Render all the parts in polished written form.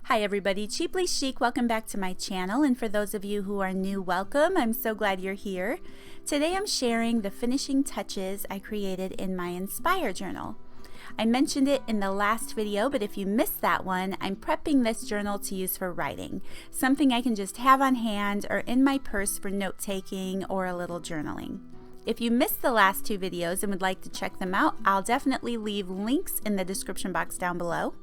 Hi everybody, Cheaply Chic, welcome back to my channel, and for those of you who are new, welcome. I'm so glad you're here. Today I'm sharing the finishing touches I created in my Inspire journal. I mentioned it in the last video, but if you missed that one, I'm prepping this journal to use for writing, something I can just have on hand or in my purse for note-taking or a little journaling. If you missed the last two videos and would like to check them out, I'll definitely leave links in the description box down below.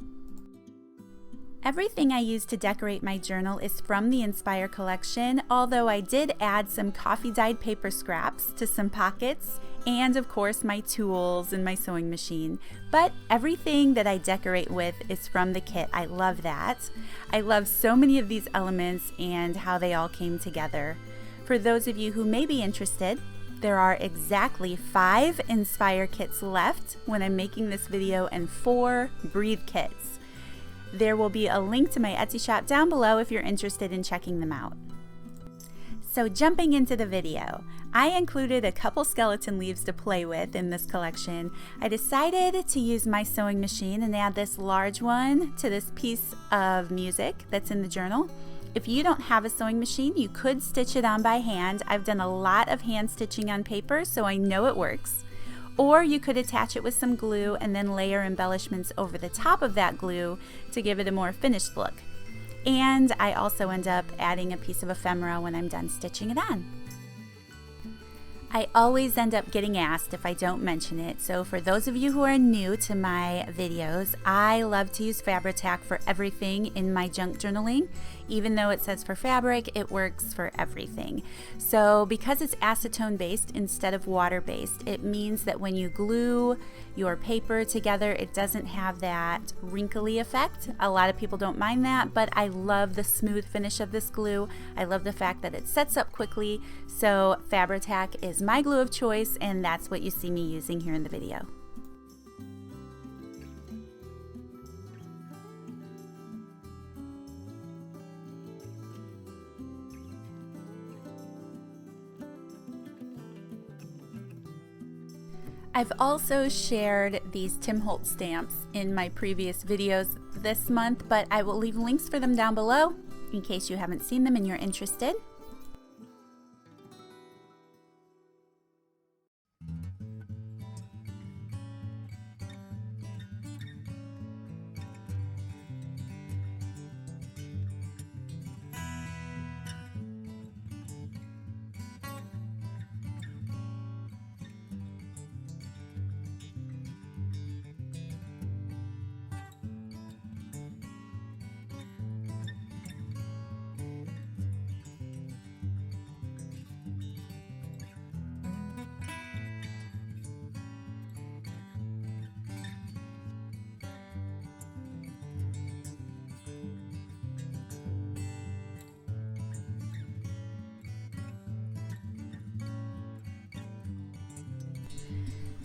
Everything I use to decorate my journal is from the Inspire collection, although I did add some coffee-dyed paper scraps to some pockets, and of course my tools and my sewing machine. But everything that I decorate with is from the kit. I love that. I love so many of these elements and how they all came together. For those of you who may be interested, there are exactly 5 Inspire kits left when I'm making this video and 4 Breathe kits. There will be a link to my Etsy shop down below if you're interested in checking them out. So jumping into the video, I included a couple skeleton leaves to play with in this collection. I decided to use my sewing machine and add this large one to this piece of music that's in the journal. If you don't have a sewing machine, you could stitch it on by hand. I've done a lot of hand stitching on paper, so I know it works. Or you could attach it with some glue and then layer embellishments over the top of that glue to give it a more finished look. And I also end up adding a piece of ephemera when I'm done stitching it on. I always end up getting asked if I don't mention it, so for those of you who are new to my videos, I love to use Fabri-Tac for everything in my junk journaling. Even though it says for fabric, it works for everything. So because it's acetone based instead of water based, it means that when you glue your paper together, it doesn't have that wrinkly effect. A lot of people don't mind that, but I love the smooth finish of this glue. I love the fact that it sets up quickly, so Fabri-Tac is my glue of choice, and that's what you see me using here in the video. I've also shared these Tim Holtz stamps in my previous videos this month, but I will leave links for them down below in case you haven't seen them and you're interested.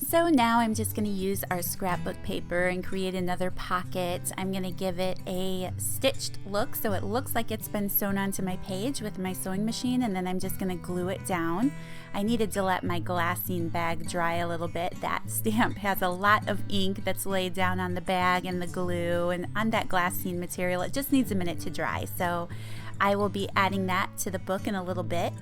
So now I'm just going to use our scrapbook paper and create another pocket. I'm going to give it a stitched look so it looks like it's been sewn onto my page with my sewing machine, and then I'm just going to glue it down. I needed to let my glassine bag dry a little bit. That stamp has a lot of ink that's laid down on the bag and the glue and on that glassine material. It just needs a minute to dry. So I will be adding that to the book in a little bit.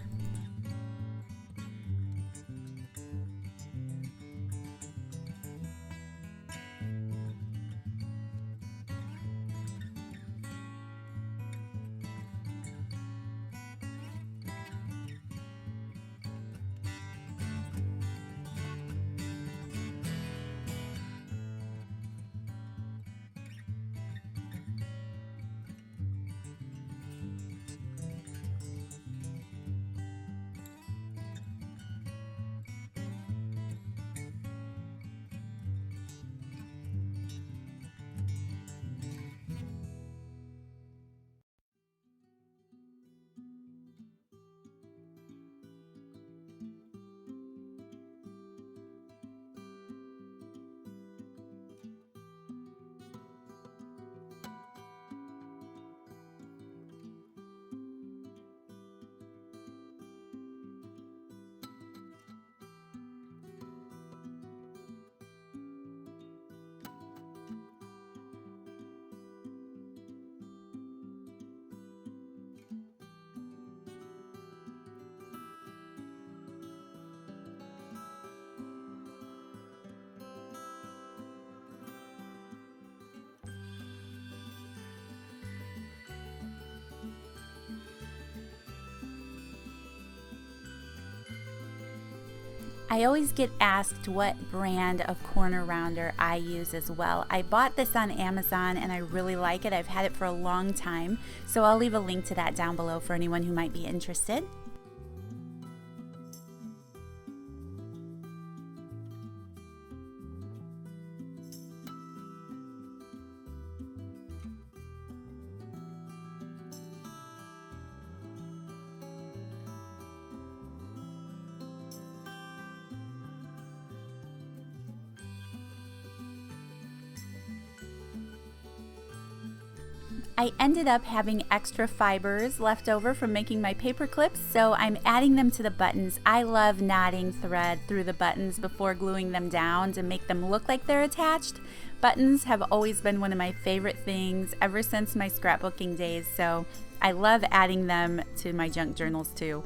I always get asked what brand of corner rounder I use as well. I bought this on Amazon and I really like it. I've had it for a long time, so I'll leave a link to that down below for anyone who might be interested. I ended up having extra fibers left over from making my paper clips, so I'm adding them to the buttons. I love knotting thread through the buttons before gluing them down to make them look like they're attached. Buttons have always been one of my favorite things ever since my scrapbooking days, so I love adding them to my junk journals too.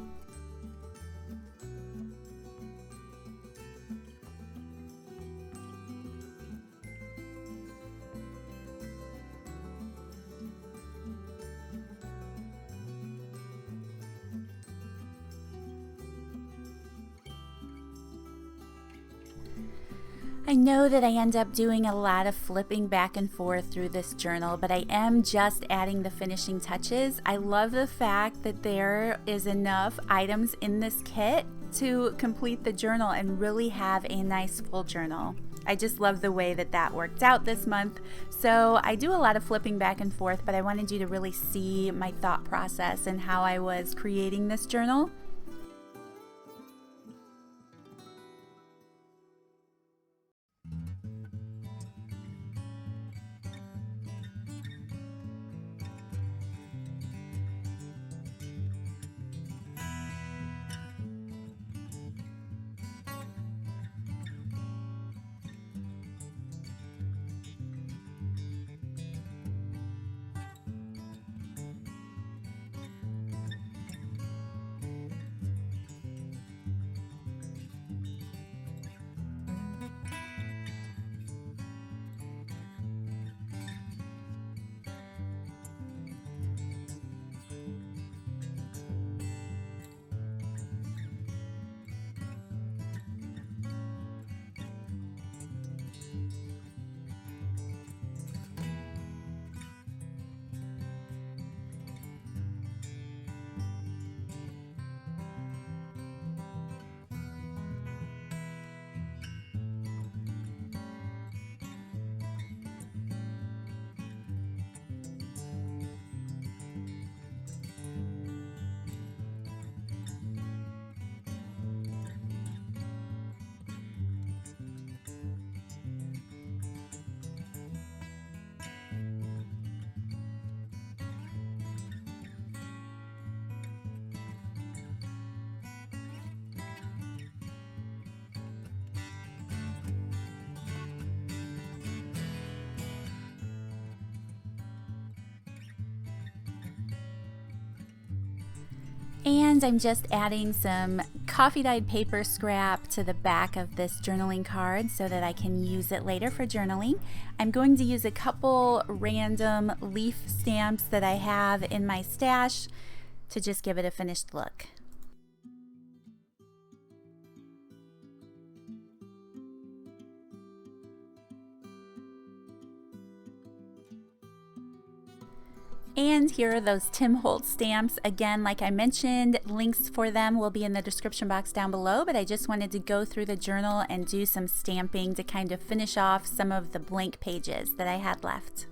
I know that I end up doing a lot of flipping back and forth through this journal, but I am just adding the finishing touches. I love the fact that there is enough items in this kit to complete the journal and really have a nice full journal. I just love the way that that worked out this month. So I do a lot of flipping back and forth, but I wanted you to really see my thought process and how I was creating this journal. And I'm just adding some coffee dyed paper scrap to the back of this journaling card so that I can use it later for journaling. I'm going to use a couple random leaf stamps that I have in my stash to just give it a finished look. And here are those Tim Holtz stamps. Again, like I mentioned, links for them will be in the description box down below, but I just wanted to go through the journal and do some stamping to kind of finish off some of the blank pages that I had left.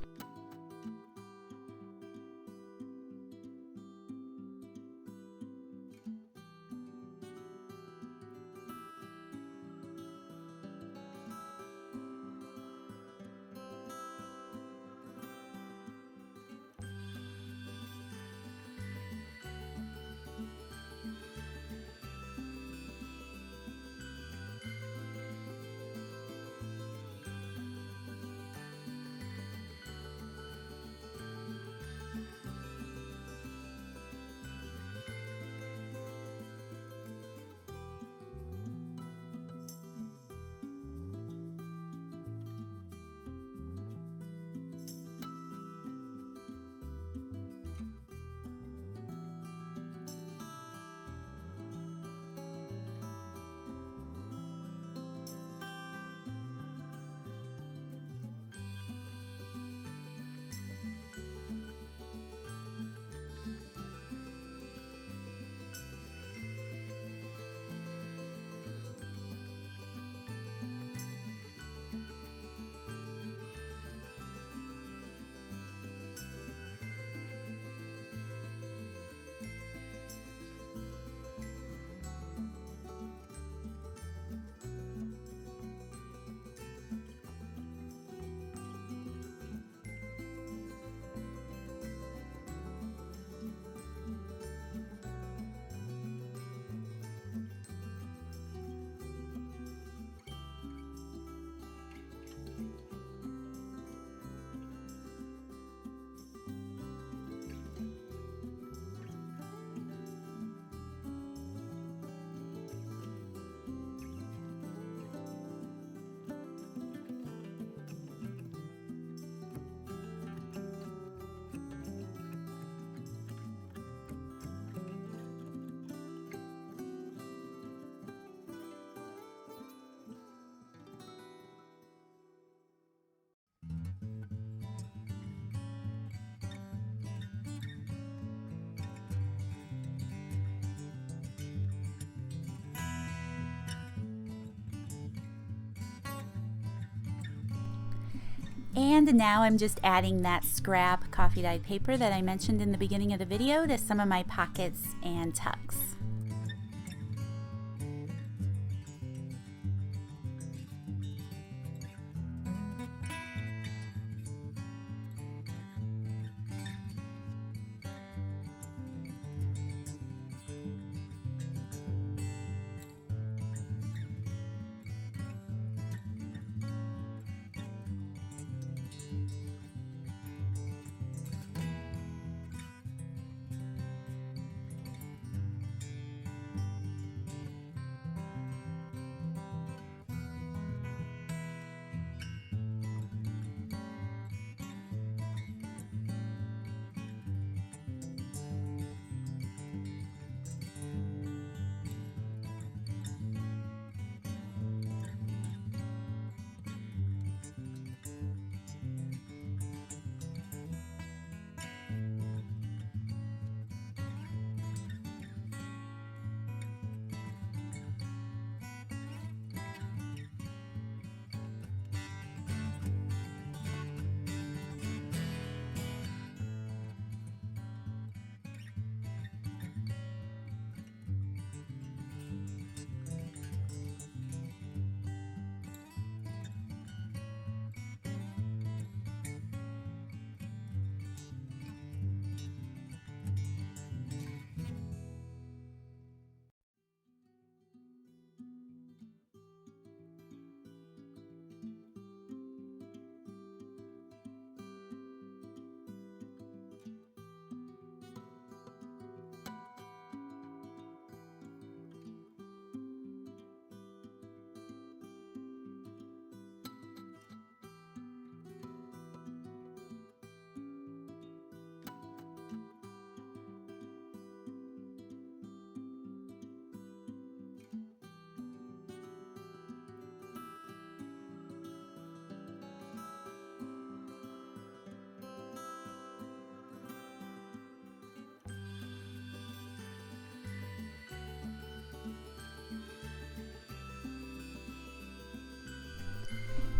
And now I'm just adding that scrap coffee dyed paper that I mentioned in the beginning of the video to some of my pockets and tucks.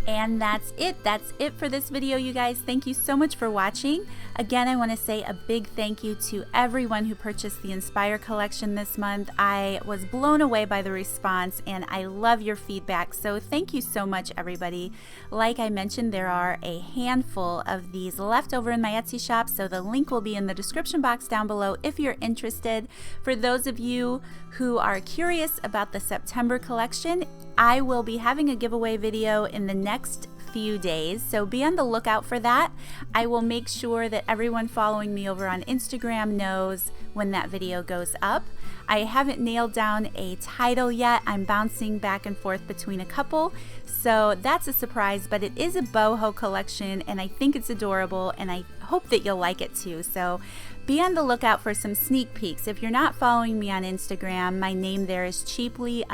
And that's it. That's it for this video, you guys. Thank you so much for watching. Again, I want to say a big thank you to everyone who purchased the Inspire collection this month. I was blown away by the response and I love your feedback. So thank you so much, everybody. Like I mentioned, there are a handful of these left over in my Etsy shop, so the link will be in the description box down below if you're interested. For those of you who are curious about the September collection, I will be having a giveaway video in the next few days, so be on the lookout for that. I will make sure that everyone following me over on Instagram knows when that video goes up. I haven't nailed down a title yet. I'm bouncing back and forth between a couple, so that's a surprise, but it is a boho collection and I think it's adorable and I hope that you'll like it too. So be on the lookout for some sneak peeks. If you're not following me on Instagram, my name there is cheaply_chic_.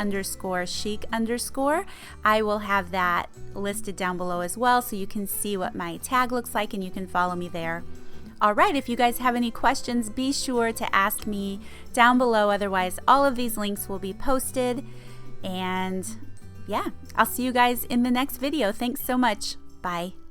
I will have that listed down below as well so you can see what my tag looks like and you can follow me there. Alright, if you guys have any questions, be sure to ask me down below. Otherwise, all of these links will be posted. And yeah, I'll see you guys in the next video. Thanks so much. Bye.